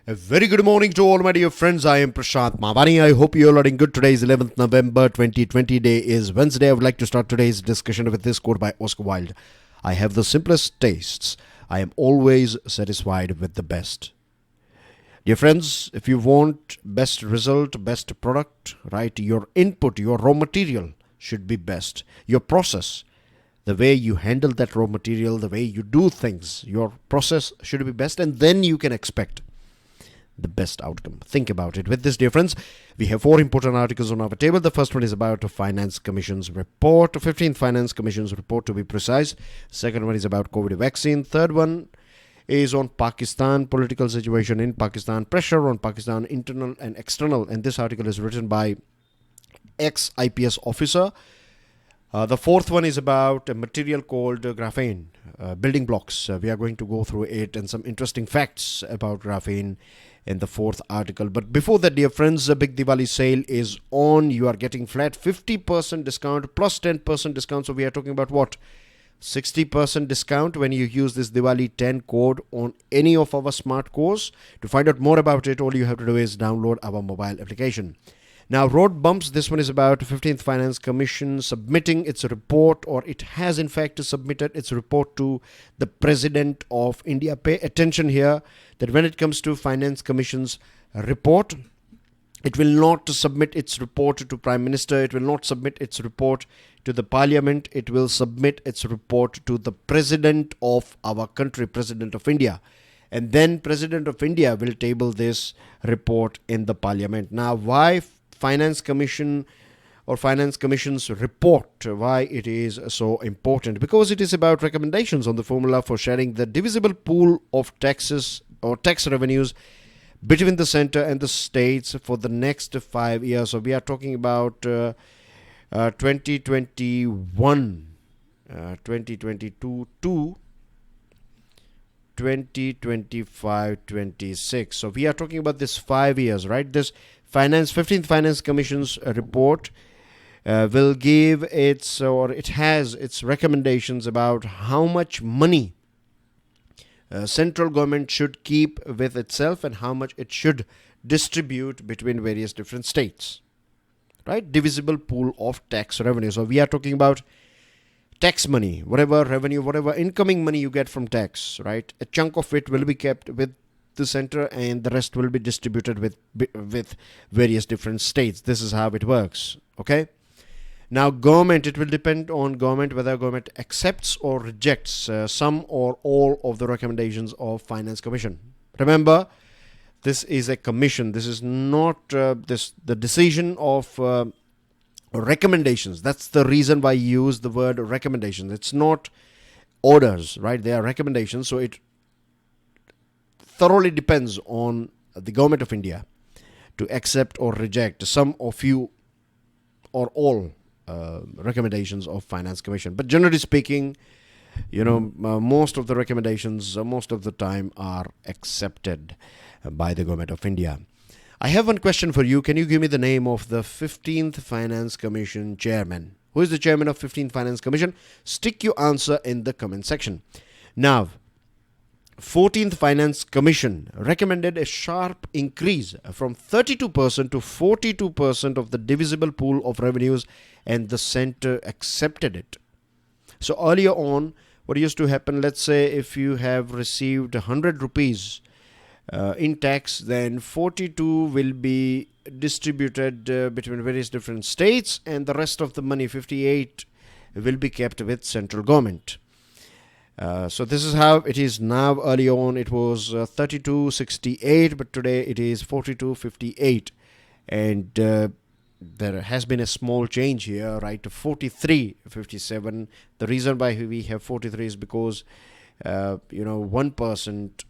A very good morning to all my dear friends. I am Prashant Mavani. I hope you all are doing good. Today is 11th November 2020. Day is Wednesday. I would like to start today's discussion with this quote by Oscar Wilde. I have the simplest tastes. I am always satisfied with the best. Dear friends, if you want best result, best product, right, your input, your raw material should be best. Your process, the way you handle that raw material, the way you do things, your process should be best, and then you can expect the best outcome. Think about it. With this, dear friends, we have 4 important articles on our table. The first one is about a Finance Commission's report, 15th Finance Commission's report to be precise. Second one is about COVID vaccine. Third one is on Pakistan, political situation in Pakistan, pressure on Pakistan, internal and external. And this article is written by ex-IPS officer. The fourth one is about a material called graphene, building blocks. We are going to go through it and some interesting facts about graphene in the fourth article. But before that, dear friends, a big Diwali sale is on. You are getting flat 50% discount plus 10% discount. So we are talking about what? 60% discount when you use this Diwali 10 code on any of our smart course. To find out more about it, all you have to do is download our mobile application. Now, road bumps, this one is about 15th Finance Commission submitting its report, or it has in fact submitted its report to the President of India. Pay attention here that when it comes to Finance Commission's report, it will not submit its report to Prime Minister, it will not submit its report to the Parliament, it will submit its report to the President of our country, President of India. And then President of India will table this report in the Parliament. Now, why Finance Commission or Finance Commission's report, why it is so important? Because it is about recommendations on the formula for sharing the divisible pool of taxes or tax revenues between the center and the states for the next 5 years. So we are talking about 2021, 2022 to 2025-26. So we are talking about this 5 years, right? This 15th Finance Commission's report will give its, or it has its recommendations about how much money central government should keep with itself and how much it should distribute between various different states, right? Divisible pool of tax revenue. So we are talking about tax money, whatever revenue, whatever incoming money you get from tax, right? A chunk of it will be kept with the center and the rest will be distributed with various different states. This is how it works, okay? Now, government, it will depend on government whether government accepts or rejects some or all of the recommendations of Finance Commission. Remember, this is a commission. This is not the decision of recommendations. That's the reason why you use the word recommendations. It's not orders, right? They are recommendations. So it thoroughly depends on the government of India to accept or reject some or few or all recommendations of Finance Commission. But generally speaking, most of the recommendations most of the time are accepted by the government of India. I have one question for you. Can you give me the name of the 15th Finance Commission chairman? Who is the chairman of 15th Finance Commission? Stick your answer in the comment section. Now, 14th Finance Commission recommended a sharp increase from 32% to 42% of the divisible pool of revenues, and the center accepted it. So earlier on, what used to happen, let's say if you have received 100 rupees in tax, then 42 will be distributed between various different states, and the rest of the money, 58, will be kept with central government. So this is how it is now. Early on it was 32.68, but today it is 42.58, and there has been a small change here, right, to 43.57. The reason why we have 43 is because 1%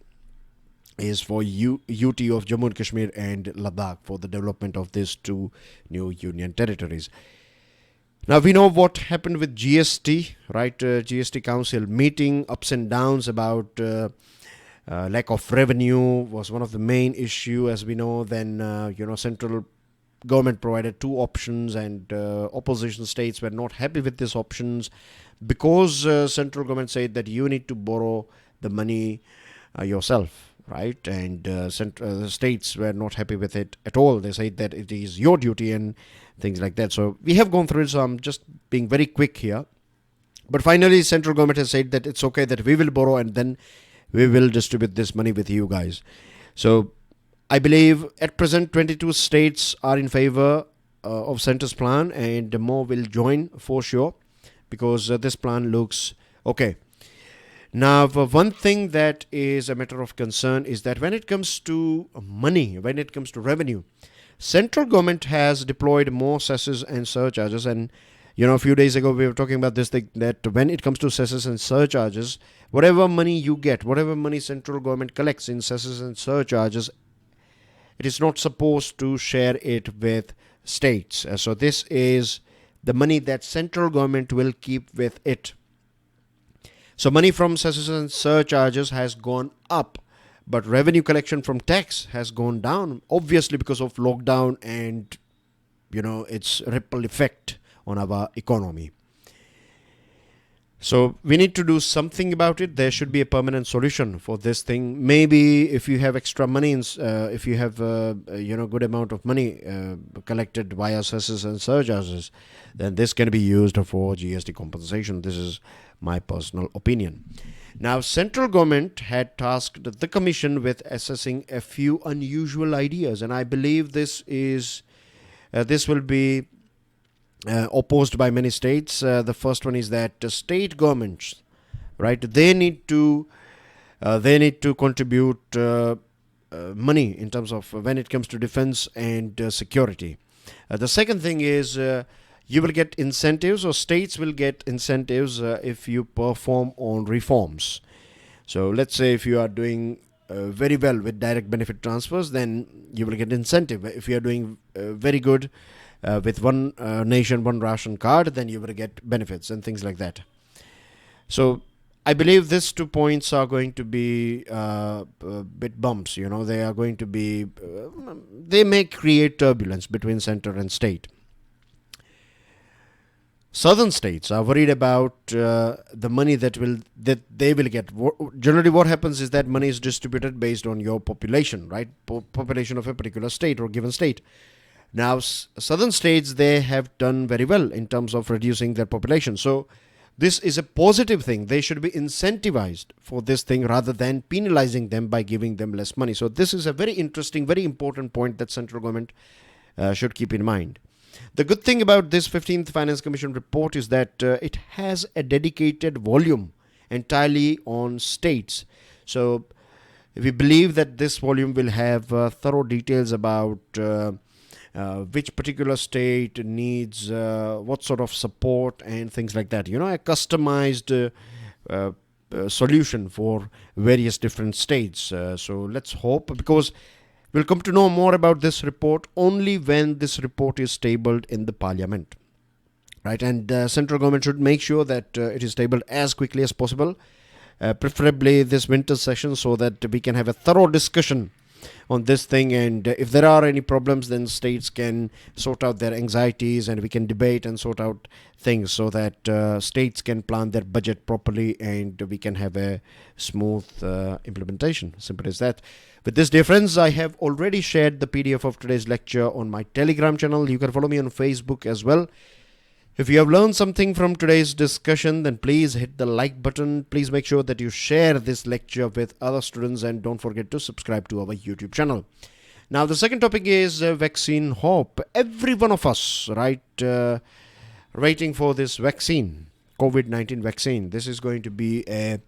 is for UT of Jammu and Kashmir and Ladakh for the development of these two new union territories. Now, we know what happened with GST, right? GST Council meeting, ups and downs about lack of revenue was one of the main issue, as we know. Then, central government provided 2 options, and opposition states were not happy with these options because central government said that you need to borrow the money yourself. right? And the states were not happy with it at all. They said that it is your duty and things like that. So we have gone through it, so I'm just being very quick here. But finally, central government has said that it's okay, that we will borrow and then we will distribute this money with you guys. So I believe at present 22 states are in favor of centre's plan, and more will join for sure, because this plan looks okay. Now, one thing that is a matter of concern is that when it comes to money, when it comes to revenue, central government has deployed more cesses and surcharges. And a few days ago we were talking about this thing, that when it comes to cesses and surcharges, whatever money you get, whatever money central government collects in cesses and surcharges, it is not supposed to share it with states. So this is the money that central government will keep with it. So money from cesses and surcharges has gone up, but revenue collection from tax has gone down, obviously because of lockdown and its ripple effect on our economy. So we need to do something about it. There should be a permanent solution for this thing. Maybe if you have extra money, if you have good amount of money collected via cesses and surcharges, then this can be used for GST compensation. This is my personal opinion. Now, central government had tasked the commission with assessing a few unusual ideas, and I believe this will be opposed by many states. The first one is that state governments, right, they need to contribute money in terms of when it comes to defense and security. The second thing is you will get incentives, or states will get incentives if you perform on reforms. So let's say if you are doing very well with direct benefit transfers, then you will get incentive. If you are doing very good with one nation, one ration card, then you will get benefits and things like that. So I believe these 2 points are going to be bit bumps. They are going to be, they may create turbulence between center and state. Southern states are worried about the money that they will get. Generally, what happens is that money is distributed based on your population, right? Population of a particular state or given state. Now, southern states, they have done very well in terms of reducing their population. So this is a positive thing. They should be incentivized for this thing rather than penalizing them by giving them less money. So this is a very interesting, very important point that central government should keep in mind. The good thing about this 15th Finance Commission report is that it has a dedicated volume entirely on states. So we believe that this volume will have thorough details about which particular state needs what sort of support and things like that. A customized solution for various different states. So let's hope, because we'll come to know more about this report only when this report is tabled in the parliament, right? And central government should make sure that it is tabled as quickly as possible, preferably this winter session, so that we can have a thorough discussion on this thing. And if there are any problems, then states can sort out their anxieties, and we can debate and sort out things so that states can plan their budget properly and we can have a smooth implementation. Simple as that. With this, dear friends, I have already shared the PDF of today's lecture on my Telegram channel. You can follow me on Facebook as well. If you have learned something from today's discussion, then please hit the like button. Please make sure that you share this lecture with other students, and don't forget to subscribe to our YouTube channel. Now, the second topic is vaccine hope. Every one of us, right, waiting for this vaccine, COVID-19 vaccine. This is going to be a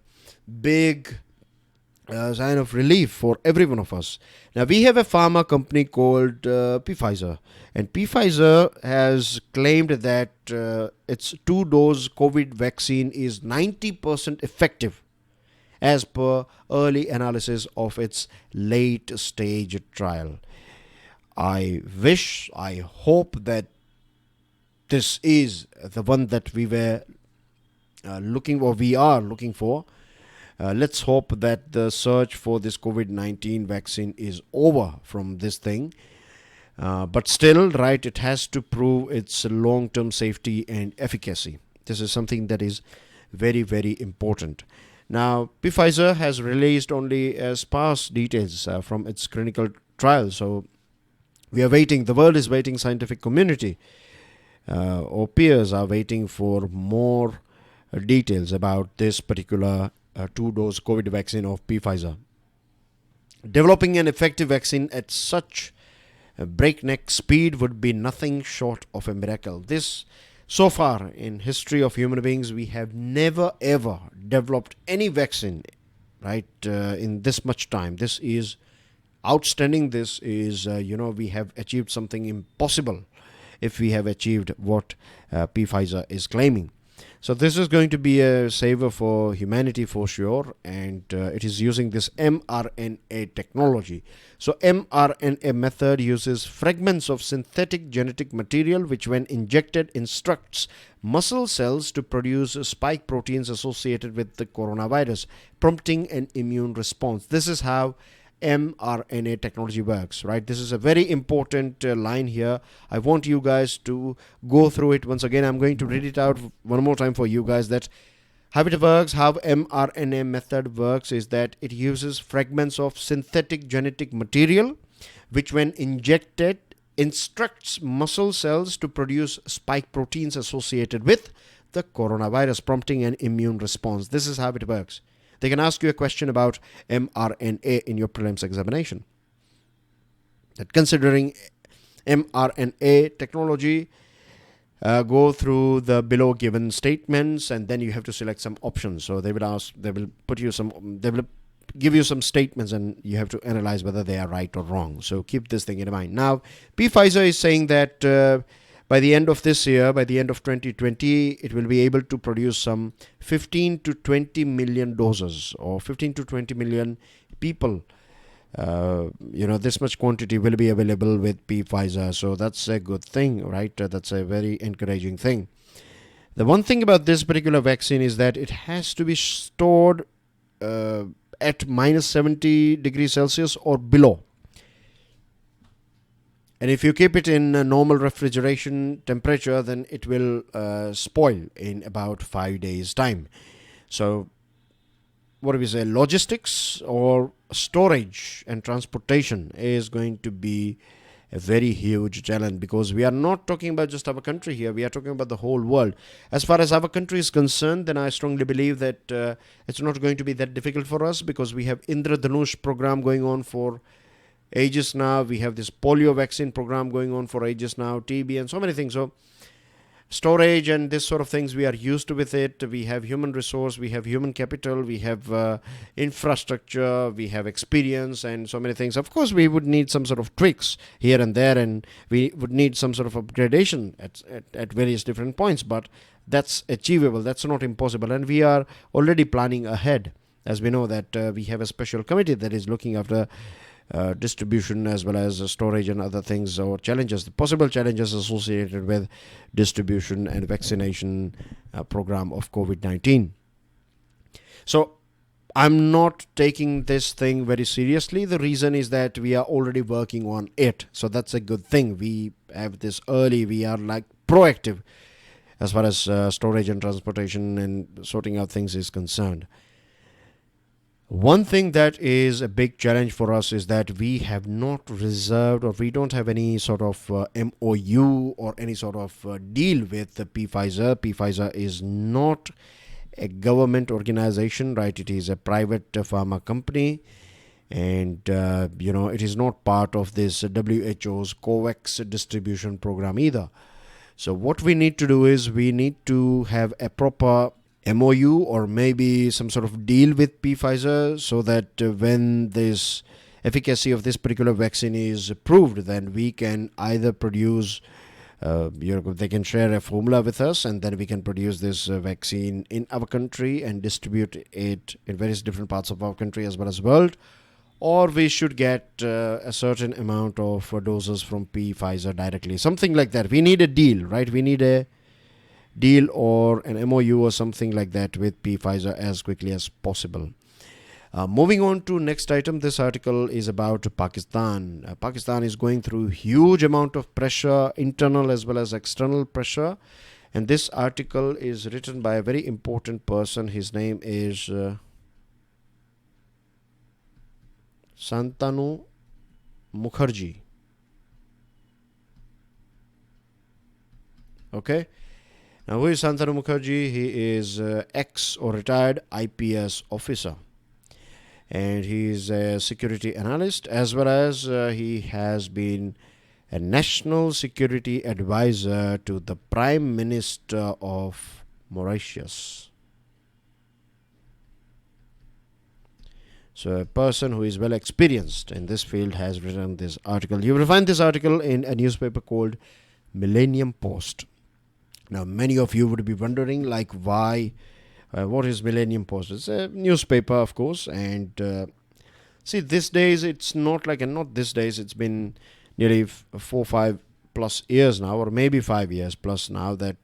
big sign of relief for every one of us. Now, we have a pharma company called Pfizer, and Pfizer has claimed that its 2-dose COVID vaccine is 90% effective as per early analysis of its late stage trial. I hope that this is the one that we were we are looking for. Let's hope that the search for this COVID-19 vaccine is over from this thing. But still, right, it has to prove its long-term safety and efficacy. This is something that is very, very important. Now, Pfizer has released only sparse details from its clinical trial. So we are waiting. The world is waiting. Scientific community or peers are waiting for more details about this particular two-dose COVID vaccine of Pfizer. Developing an effective vaccine at such a breakneck speed would be nothing short of a miracle. This, so far in history of human beings, we have never ever developed any vaccine, right, in this much time. This is outstanding. This is, we have achieved something impossible if we have achieved what Pfizer is claiming. So this is going to be a saver for humanity for sure, and it is using this mRNA technology. So mRNA method uses fragments of synthetic genetic material which when injected instructs muscle cells to produce spike proteins associated with the coronavirus, prompting an immune response. This is how mRNA technology works, right? This is a very important line here. I want you guys to go through it once again. I'm going to read it out one more time for you guys, that how it works, how mRNA method works is that it uses fragments of synthetic genetic material which when injected instructs muscle cells to produce spike proteins associated with the coronavirus, prompting an immune response. This is how it works. They can ask you a question about mRNA in your prelims examination. That considering mRNA technology, go through the below given statements, and then you have to select some options. So they will give you some statements, and you have to analyze whether they are right or wrong. So keep this thing in mind. Now, Pfizer is saying that by the end of this year, by the end of 2020, it will be able to produce some 15 to 20 million doses, or 15 to 20 million people. This much quantity will be available with Pfizer. So that's a good thing, right? That's a very encouraging thing. The one thing about this particular vaccine is that it has to be stored at minus 70 degrees Celsius or below. And if you keep it in a normal refrigeration temperature, then it will spoil in about 5 days' time. So what do we say? Logistics or storage and transportation is going to be a very huge challenge, because we are not talking about just our country here. We are talking about the whole world. As far as our country is concerned, then I strongly believe that it's not going to be that difficult for us, because we have Indradhanush program going on for ages now. We have this polio vaccine program going on for ages now, TB and so many things. So storage and this sort of things, we are used to with it. We have human resource, we have human capital, we have infrastructure, we have experience and so many things. Of course, we would need some sort of tweaks here and there, and we would need some sort of upgradation at various different points, but that's achievable. That's not impossible, and we are already planning ahead, as we know that we have a special committee that is looking after distribution as well as storage and other things, or challenges, the possible challenges associated with distribution and vaccination program of COVID-19. So I'm not taking this thing very seriously. The reason is that we are already working on it. So that's a good thing. We have this early, we are like proactive as far as storage and transportation and sorting out things is concerned. One thing that is a big challenge for us is that we have not reserved, or we don't have any sort of MOU or any sort of deal with the Pfizer. Pfizer is not a government organization, right? It is a private pharma company, and it is not part of this WHO's COVAX distribution program either. So what we need to do is we need to have a proper MOU or maybe some sort of deal with Pfizer, so that when this efficacy of this particular vaccine is proved, then we can either produce, they can share a formula with us, and then we can produce this vaccine in our country and distribute it in various different parts of our country as well as world, or we should get a certain amount of doses from Pfizer directly, something like that. We need a deal, right? We need a deal or an MOU or something like that with Pfizer as quickly as possible. Moving on to next item, this article is about Pakistan. Pakistan is going through huge amount of pressure, internal as well as external pressure, and this article is written by a very important person. His name is Santanu Mukherjee. Okay. Now, who is Santanu Mukherjee? He is ex or retired IPS officer, and he is a security analyst, as well as he has been a national security advisor to the Prime Minister of Mauritius. So a person who is well experienced in this field has written this article. You will find this article in a newspaper called Millennium Post. Now, many of you would be wondering, like, why, what is Millennium Post? It's a newspaper, of course, and see, these days, it's not like, and not these days, it's been nearly 4-5 plus years now, or maybe 5 years plus now, that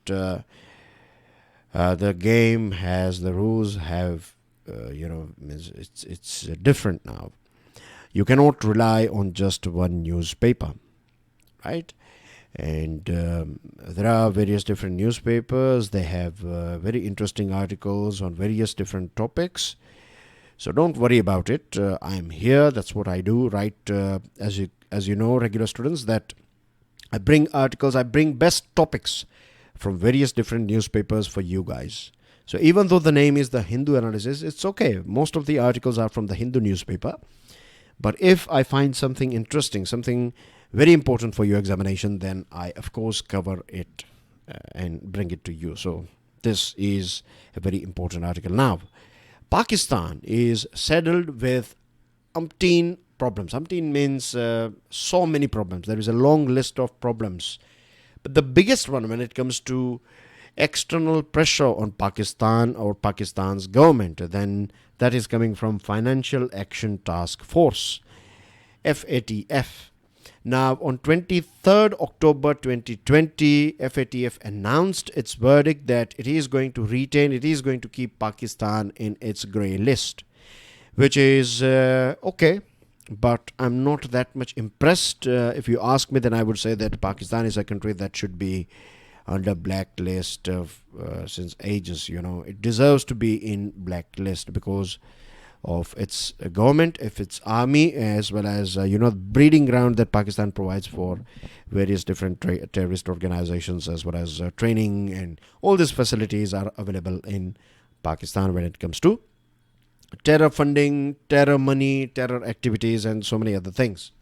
the game has, the rules have, it's different now. You cannot rely on just one newspaper, right? And there are various different newspapers. They have very interesting articles on various different topics. So don't worry about it. I'm here. That's what I do, right? As you know, regular students, that I bring articles, I bring best topics from various different newspapers for you guys. So even though the name is the Hindu Analysis, it's okay. Most of the articles are from the Hindu newspaper. But if I find something interesting, something very important for your examination, then I, of course, cover it and bring it to you. So this is a very important article. Now, Pakistan is saddled with umpteen problems. Umpteen means so many problems. There is a long list of problems. But the biggest one when it comes to external pressure on Pakistan or Pakistan's government, then that is coming from Financial Action Task Force, FATF. Now, on 23rd October 2020, FATF announced its verdict that it is going to keep Pakistan in its grey list, which is okay, but I'm not that much impressed. If you ask me, then I would say that Pakistan is a country that should be under blacklist since ages. It deserves to be in blacklist because of its government, of its army, as well as breeding ground that Pakistan provides for various different terrorist organizations, as well as training, and all these facilities are available in Pakistan when it comes to terror funding, terror money, terror activities, and so many other things.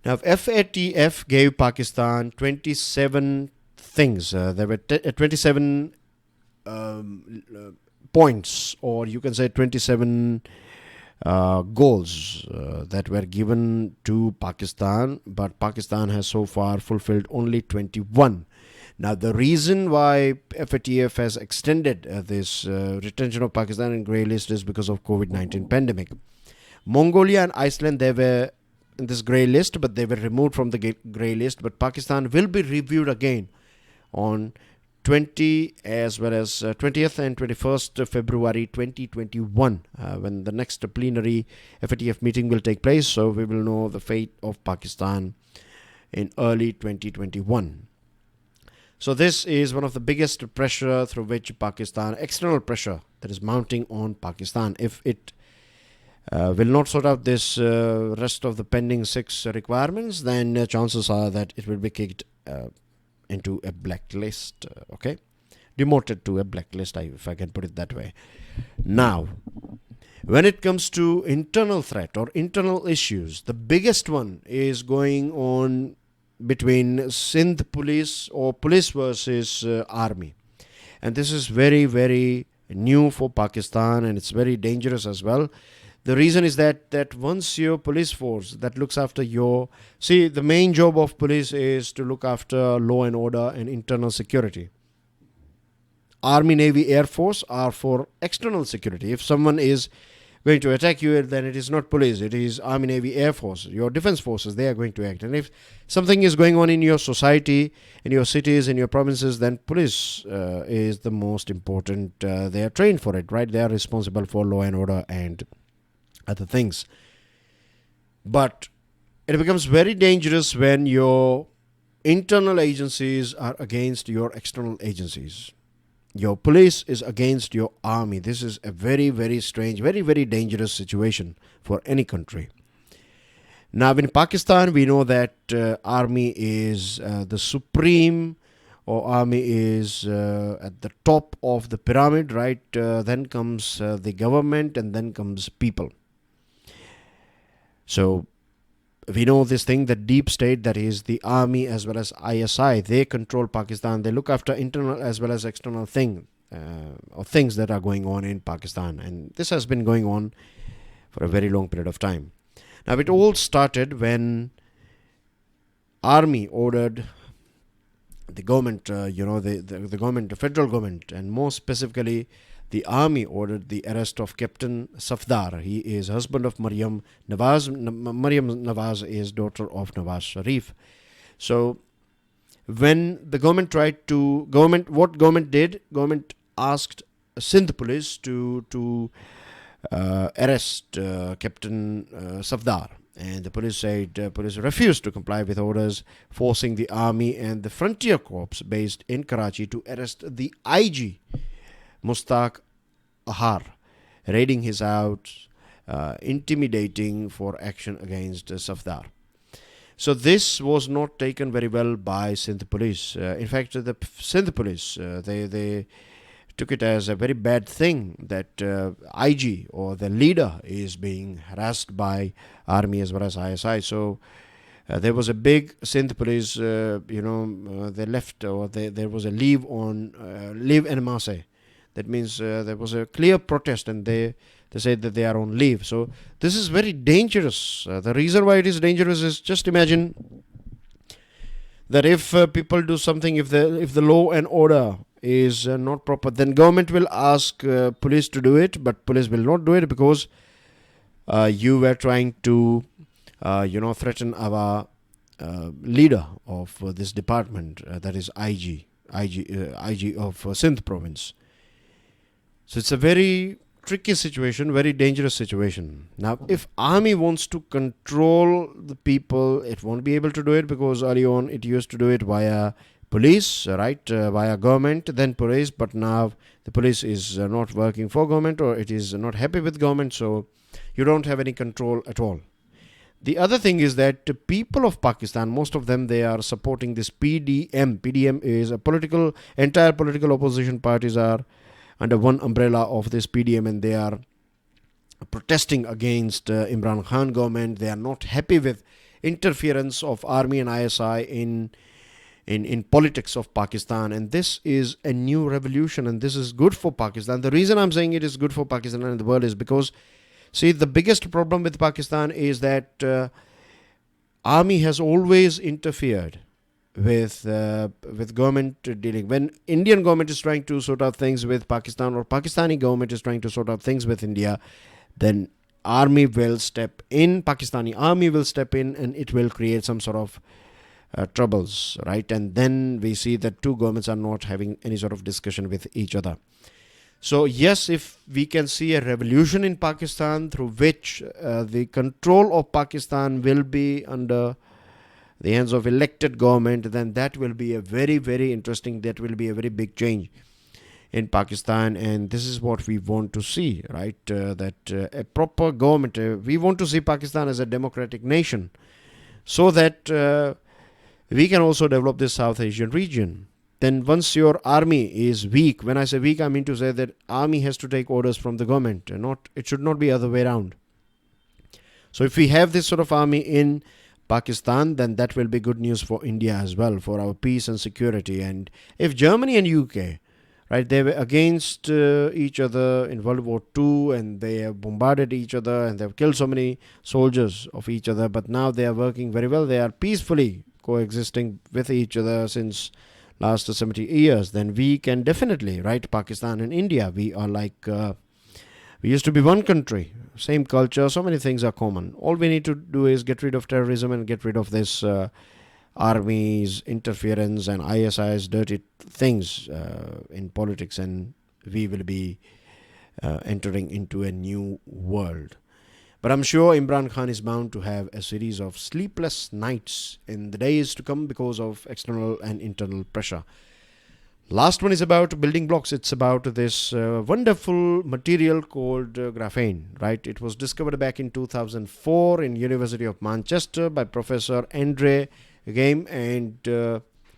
Now, FATF gave Pakistan 27 things. There were 27 points, or you can say 27 goals that were given to Pakistan, but Pakistan has so far fulfilled only 21. Now, the reason why FATF has extended this retention of Pakistan in grey list is because of COVID-19 pandemic. Mongolia and Iceland, they were in this grey list, but they were removed from the grey list. But Pakistan will be reviewed again on 20 as well as 20th and 21st February 2021 when the next plenary FATF meeting will take place. So we will know the fate of Pakistan in early 2021. So this is one of the biggest pressure through which Pakistan, external pressure that is mounting on Pakistan. If it will not sort out this rest of the pending 6 requirements, then chances are that it will be kicked into a blacklist, demoted to a blacklist, if I can put it that way. Now, when it comes to internal threat or internal issues, the biggest one is going on between Sindh police or police versus army. And this is very, very new for Pakistan, and it's very dangerous as well. The reason is that once your police force that looks after the main job of police is to look after law and order and internal security. Army, Navy, Air Force are for external security. If someone is going to attack you, then it is not police, it is Army, Navy, Air Force, your defense forces, they are going to act. And if something is going on in your society, in your cities, in your provinces, then police is the most important. They are trained for it, right? They are responsible for law and order and other things. But it becomes very dangerous when your internal agencies are against your external agencies. your police is against your army. This is a very, very strange, very, very dangerous situation for any country. Now, in Pakistan, we know that army is the supreme, or army is at the top of the pyramid, right? Then comes the government, and then comes people. So we know this thing, the deep state, that is the army as well as ISI, they control Pakistan. They look after internal as well as external or things that are going on in Pakistan. And this has been going on for a very long period of time. Now, it all started when army ordered the government, the government, the federal government, and more specifically, the army ordered the arrest of Captain Safdar. He is husband of Maryam Nawaz. Maryam Nawaz is daughter of Nawaz Sharif. So, when the government what government did? Government asked Sindh police to arrest Captain Safdar. And the police said, police refused to comply with orders, forcing the army and the frontier corps based in Karachi to arrest the IG, Mustaq Ahar, raiding his house, intimidating for action against Safdar. So this was not taken very well by Sindh police. In fact, the Sindh police, they took it as a very bad thing that IG or the leader is being harassed by army as well as ISI. So there was a big Sindh police, they left, or there was a leave en masse. That means there was a clear protest, and they said that they are on leave. So this is very dangerous. The reason why it is dangerous is, just imagine that if people do something, if the law and order is not proper, then government will ask police to do it, but police will not do it because you were trying to threaten our leader of this department, that is IG of Sindh province. So it's a very tricky situation, very dangerous situation. Now, if army wants to control the people, it won't be able to do it, because early on it used to do it via police, right? Via government, then police. But now the police is not working for government, or it is not happy with government, so you don't have any control at all. The other thing is that the people of Pakistan, most of them, they are supporting this PDM. PDM is entire political opposition parties are under one umbrella of this PDM, and they are protesting against Imran Khan government. They are not happy with interference of army and ISI in politics of Pakistan, and this is a new revolution, and this is good for Pakistan. The reason I'm saying it is good for Pakistan and the world is because, see, the biggest problem with Pakistan is that army has always interfered with government dealing. When Indian government is trying to sort out things with Pakistan, or Pakistani government is trying to sort out things with India, then army will step in, Pakistani army will step in, and it will create some sort of troubles, right? And then we see that two governments are not having any sort of discussion with each other. So yes, if we can see a revolution in Pakistan through which the control of Pakistan will be under the hands of elected government, then that will be a very, very interesting, that will be a very big change in Pakistan. And this is what we want to see, right? That a proper government, we want to see Pakistan as a democratic nation, so that we can also develop this South Asian region. Then once your army is weak, when I say weak, I mean to say that army has to take orders from the government, it should not be other way around. So if we have this sort of army in Pakistan, then that will be good news for India as well, for our peace and security. And if Germany and UK, right, they were against each other in World War II, and they have bombarded each other, and they have killed so many soldiers of each other, but now they are working very well. They are peacefully coexisting with each other since last 70 years. Then we can definitely, right, Pakistan and India, we are like, we used to be one country, same culture, so many things are common. All we need to do is get rid of terrorism and get rid of this army's interference and ISI's dirty things in politics, and we will be entering into a new world. But I'm sure Imran Khan is bound to have a series of sleepless nights in the days to come because of external and internal pressure. Last one is about building blocks. It's about this wonderful material called graphene, right? It was discovered back in 2004 in University of Manchester by Professor Andre Game and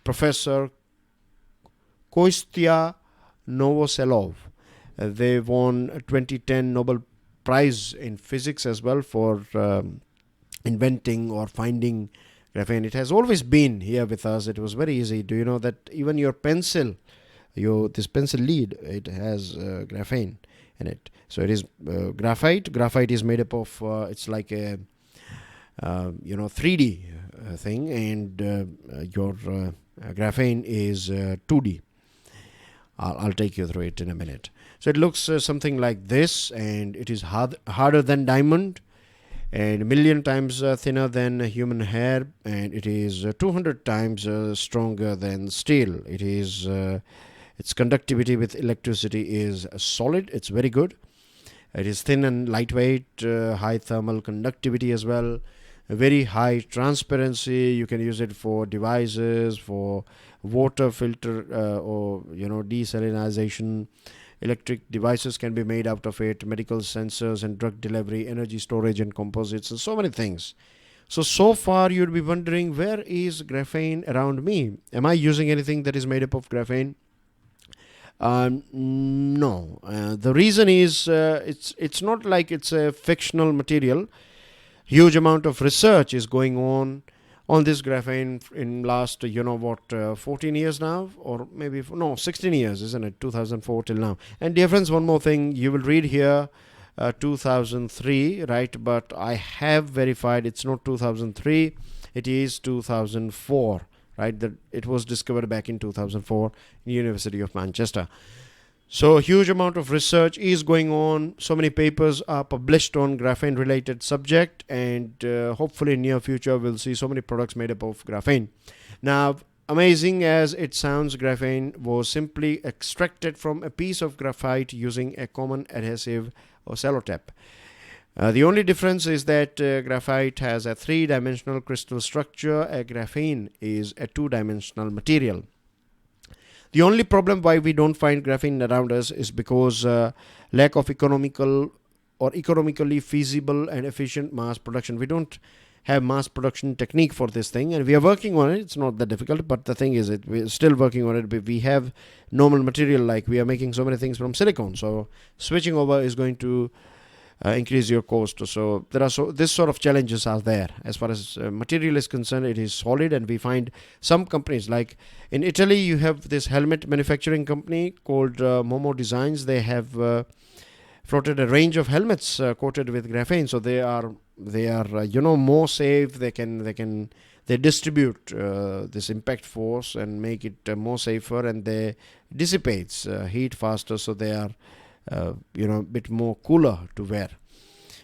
Professor Kostya Novoselov. They won a 2010 Nobel Prize in Physics as well for inventing or finding graphene. It has always been here with us. It was very easy. Do you know that even your pencil, this pencil lead, it has graphene in it. So it is graphite. Graphite is made up of, it's like a 3D thing, and your graphene is 2D. I'll take you through it in a minute. So it looks something like this, and it is harder than diamond, and a million times thinner than human hair, and it is 200 times stronger than steel. It is its conductivity with electricity is solid. It's very good. It is thin and lightweight, high thermal conductivity as well, a very high transparency. You can use it for devices, for water filter or desalinization. Electric devices can be made out of it, medical sensors and drug delivery, energy storage and composites, and so many things. So far you'd be wondering, where is graphene around me? Am I using anything that is made up of graphene? No. The reason is it's not like it's a fictional material. Huge amount of research is going on this graphene in last 14 years now, or maybe 16 years, isn't it? 2004 till now. And dear friends, one more thing, you will read here 2003, right? But I have verified it's not 2003, it is 2004, right? That it was discovered back in 2004 in University of Manchester. So a huge amount of research is going on. So many papers are published on graphene related subject, and hopefully in near future we'll see so many products made up of graphene. Now, amazing as it sounds, graphene was simply extracted from a piece of graphite using a common adhesive or sellotape. The only difference is that graphite has a 3-dimensional crystal structure. A graphene is a 2-dimensional material. The only problem why we don't find graphene around us is because lack of economically feasible and efficient mass production. We don't have mass production technique for this thing, and we are working on it. It's not that difficult, but the thing is we're still working on it. We have normal material, like we are making so many things from silicon. So switching over is going to increase your cost. So there are this sort of challenges are there. As far as material is concerned, it is solid, and we find some companies, like in Italy you have this helmet manufacturing company called Momo Designs. They have floated a range of helmets coated with graphene, so they are more safe. They distribute this impact force and make it more safer, and they dissipates heat faster, so they are a bit more cooler to wear.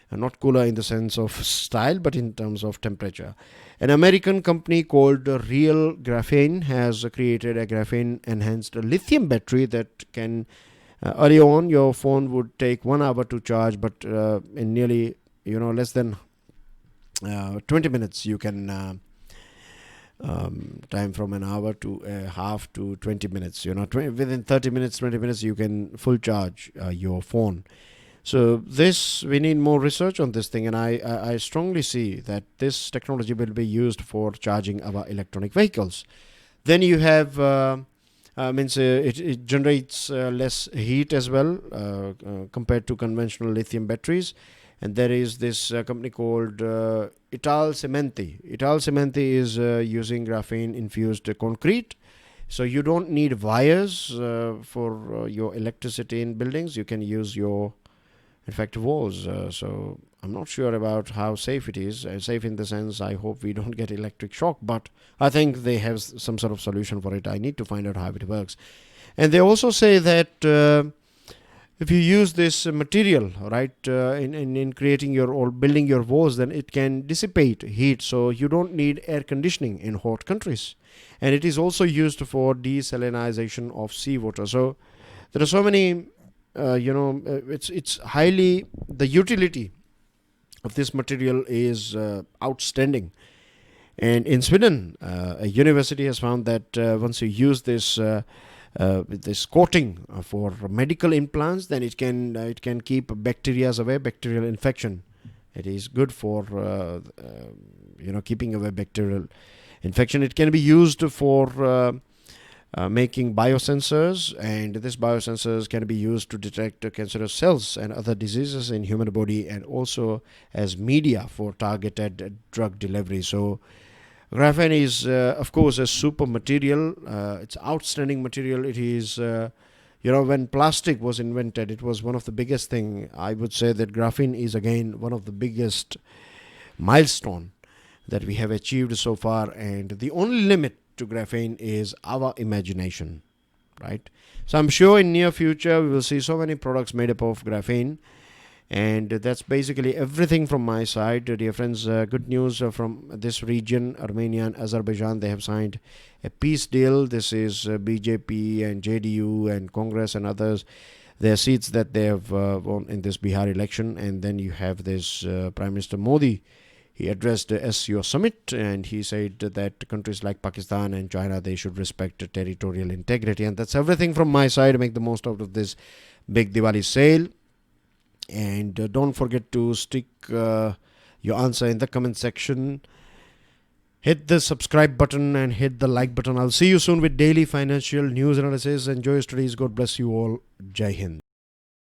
Not cooler in the sense of style, but in terms of temperature. An American company called Real Graphene has created a graphene enhanced lithium battery that can early on your phone would take 1 hour to charge, but in nearly less than 20 minutes you can time from an hour to a half to 20 minutes. Within 30 minutes, 20 minutes, you can full charge your phone. So we need more research on this thing, and I strongly see that this technology will be used for charging our electronic vehicles. Then you have it generates less heat as well compared to conventional lithium batteries. And there is this company called Italcementi. Italcementi is using graphene infused concrete. So you don't need wires for your electricity in buildings. You can use your, in fact, walls. So I'm not sure about how safe it is. Safe in the sense, I hope we don't get electric shock. But I think they have some sort of solution for it. I need to find out how it works. And they also say that if you use this material, right, in creating or building your walls, then it can dissipate heat. So you don't need air conditioning in hot countries. And it is also used for desalinization of seawater. So there are so many, it's highly, the utility of this material is outstanding. And in Sweden, a university has found that once you use this with this coating for medical implants, then it can keep bacteria away, bacterial infection. It is good for keeping away bacterial infection. It can be used for making biosensors, and these biosensors can be used to detect cancerous cells and other diseases in human body, and also as media for targeted drug delivery. So graphene is of course a super material. It's outstanding material. It is when plastic was invented, it was one of the biggest thing. I would say that graphene is again one of the biggest milestone that we have achieved so far, and the only limit to graphene is our imagination, right? So I'm sure in near future we will see so many products made up of graphene. And that's basically everything from my side, dear friends. Good news from this region, Armenia and Azerbaijan. They have signed a peace deal. This is BJP and JDU and Congress and others, their seats that they have won in this Bihar election. And then you have this Prime Minister Modi. He addressed the SCO summit, and he said that countries like Pakistan and China, they should respect territorial integrity. And that's everything from my side. Make the most out of this big Diwali sale. And don't forget to stick your answer in the comment section. Hit the subscribe button and hit the like button. I'll see you soon with daily financial news analysis. Enjoy your studies. God bless you all. Jai Hind.